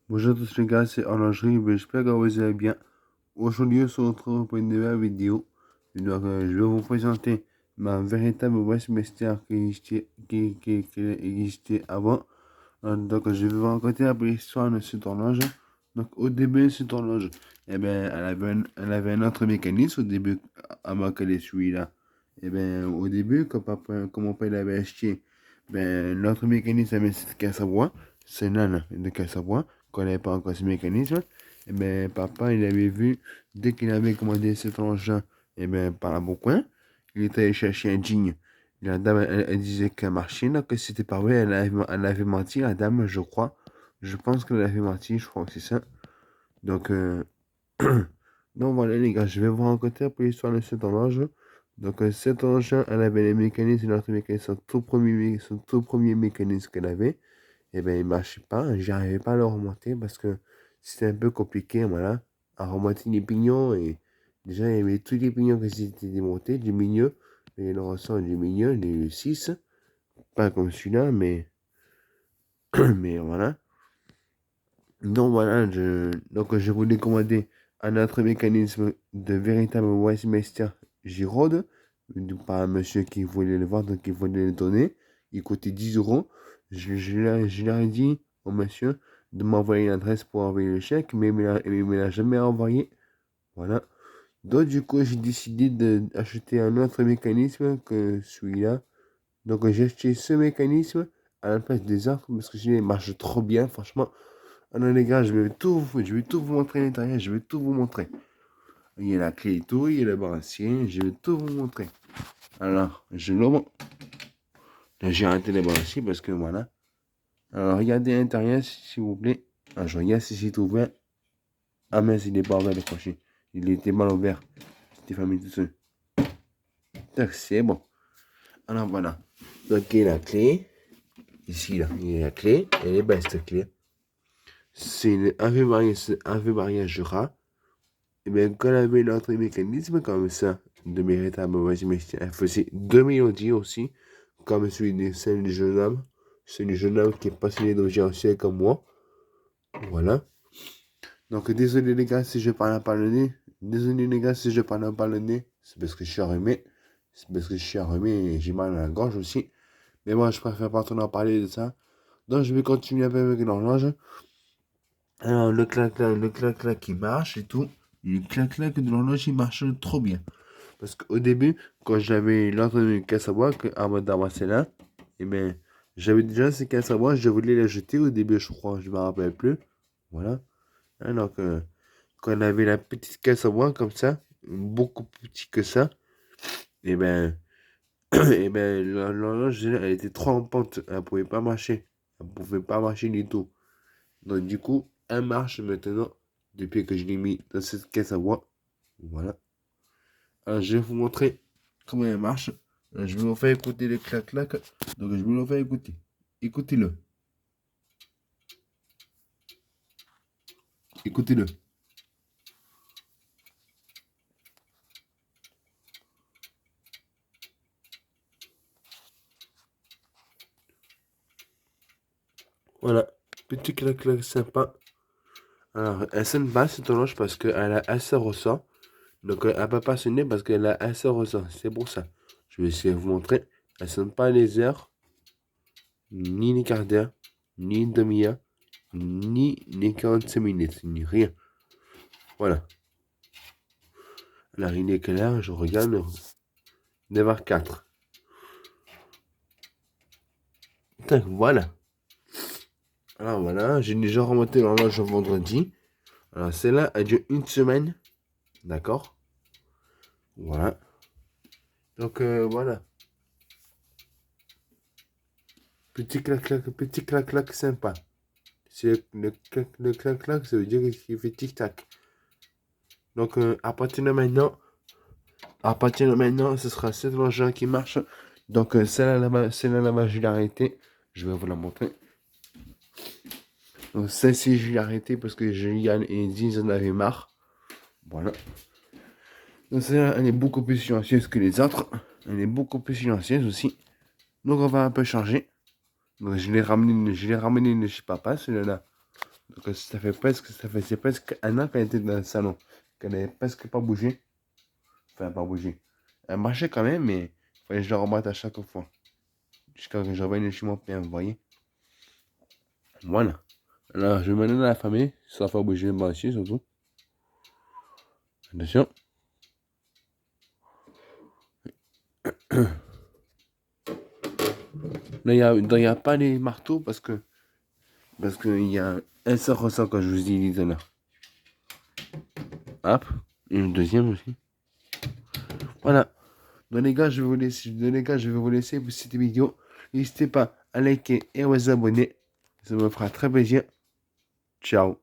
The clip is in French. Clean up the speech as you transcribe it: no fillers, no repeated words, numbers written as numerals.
Bonjour à tous les gars, c'est Horlogerie, j'espère que vous allez bien. Aujourd'hui, on se retrouve pour une nouvelle vidéo. Donc, je vais vous présenter ma véritable Westminster qui existait avant. Donc, je vais vous raconter un peu l'histoire de cette horloge. Donc, au début de cette horloge, eh ben, elle avait un autre mécanisme au début, avant qu'elle ait celui-là. Eh ben, au début, quand mon père l'avait acheté, ben, l'autre mécanisme avait cette caisse à bois. C'est là, de caisse à bois, qu'on n'avait pas encore ce mécanisme. Eh ben, papa, il avait vu, dès qu'il avait commandé cet engin, eh ben, par la bon coin, il était allé chercher un jean. La dame, elle disait qu'elle marchait, là, que c'était pas vrai, elle avait menti, la dame, je crois. Je pense qu'elle avait menti, je crois que c'est ça. Donc, donc voilà, les gars, je vais vous raconter un peu l'histoire de cet horloge. Donc, cet engin, elle avait les mécanismes, l'autre mécanisme, son tout premier mécanisme qu'elle avait. Et ben il marchait pas, j'arrivais pas à le remonter parce que c'était un peu compliqué, voilà, à remonter les pignons. Et déjà, il y avait tous les pignons qui étaient démontés, du milieu, et le ressort du milieu, les 6, pas comme celui-là, mais voilà. Donc voilà, donc je voulais commander un autre mécanisme de véritable Westminster Girode, par un monsieur qui voulait le vendre, qui voulait le donner. Il coûtait 10 euros. Je leur ai dit au monsieur de m'envoyer l'adresse pour envoyer le chèque, mais il me l'a jamais envoyé. Voilà. Donc du coup, j'ai décidé d'acheter un autre mécanisme que celui-là. Donc j'ai acheté ce mécanisme à la place des autres parce que il marche trop bien, franchement. Alors les gars, je vais tout vous montrer à l'intérieur, je vais tout vous montrer. Il y a la clé et tout, il y a le brassier, je vais tout vous montrer. Alors, j'ai arrêté les brassiers parce que voilà. Alors, regardez à l'intérieur, s'il vous plaît. Ah, je regarde si c'est ouvert. Ah mince, il n'est pas ouvert le crochet. Il était mal ouvert. C'était fermé tout seul. Tac, c'est bon. Alors voilà. Donc, il y a la clé. Ici, là, il y a la clé. Elle est belle cette clé. C'est un vieux mariage Jura. Et bien, quand elle avait l'autre mécanisme comme ça, de véritable Westminster, elle faisait deux mélodies aussi, comme celle du jeune homme. C'est du jeune homme qui est passionné d'objets anciens comme moi. Voilà. Donc, désolé les gars si je parle pas le nez. Désolé les gars si je parle pas le nez. C'est parce que je suis arrumé. C'est parce que je suis arrumé et j'ai mal à la gorge aussi. Mais moi, je préfère pas trop en parler de ça. Donc, je vais continuer un peu avec l'horloge. Alors, le clac-clac qui marche et tout. Le clac-clac de l'horloge, il marche trop bien. Parce qu'au début, quand j'avais l'autre caisse à bois, à mode d'avancer là, et ben, j'avais déjà ces caisses à bois, je voulais les jeter au début, je crois, je me rappelle plus. Voilà. Alors que, quand on avait la petite caisse à bois comme ça, beaucoup plus petit que ça, et ben, et ben, l'horloge, elle était trop en pente, elle pouvait pas marcher. Elle pouvait pas marcher du tout. Donc, du coup, elle marche maintenant, depuis que je l'ai mis dans cette caisse à bois. Voilà. Alors, je vais vous montrer comment elle marche. Je vais vous faire écouter le clac-clac. Donc, je vais vous le faire écouter. Écoutez-le. Écoutez-le. Voilà. Petit clac-clac sympa. Alors, elle sonne pas cette horloge parce qu'elle a assez ressort. Donc, elle ne peut pas sonner parce qu'elle a assez ressort. C'est pour ça. Je vais essayer de vous montrer. Elle sonne pas les heures, ni les quarts d'heure, ni une demi-heure, ni les 45 minutes, ni rien. Voilà. Alors, il est quelle heure? Je regarde. 9h04. Tac, voilà. Alors voilà, j'ai déjà remonté l'horloge vendredi. Alors celle-là, elle dure une semaine. D'accord. Voilà. Donc voilà. Petit clac-clac sympa. C'est le clac-clac, ça veut dire qu'il fait tic-tac. Donc à partir de maintenant, ce sera cette horloge qui marche. Donc celle-là là-bas, je l'ai arrêtée. Je vais vous la montrer. Donc celle-ci, je l'ai arrêtée parce que Juliane et Diz en avaient marre. Voilà. Donc celle-là, elle est beaucoup plus silencieuse que les autres. Elle est beaucoup plus silencieuse aussi. Donc on va un peu changer. Donc je l'ai ramené de chez papa, celui-là. Donc c'est presque un an qu'elle était dans le salon. Qu'elle n'avait presque pas bougé. Enfin, pas bougé. Elle marchait quand même, mais il fallait que je la rebatte à chaque fois. Jusqu'à que je revienne chez mon père, vous voyez. Voilà. Alors, je vais mener dans la famille, ça va bouger le ici surtout. Attention. Là, il n'y a pas les marteaux parce qu'il y a un seul ressort que je vous ai dit tout à l'heure. Hop. Et une deuxième aussi. Voilà. Donc les gars, je vais vous laisser pour cette vidéo. N'hésitez pas à liker et à vous abonner. Ça me fera très plaisir. Ciao.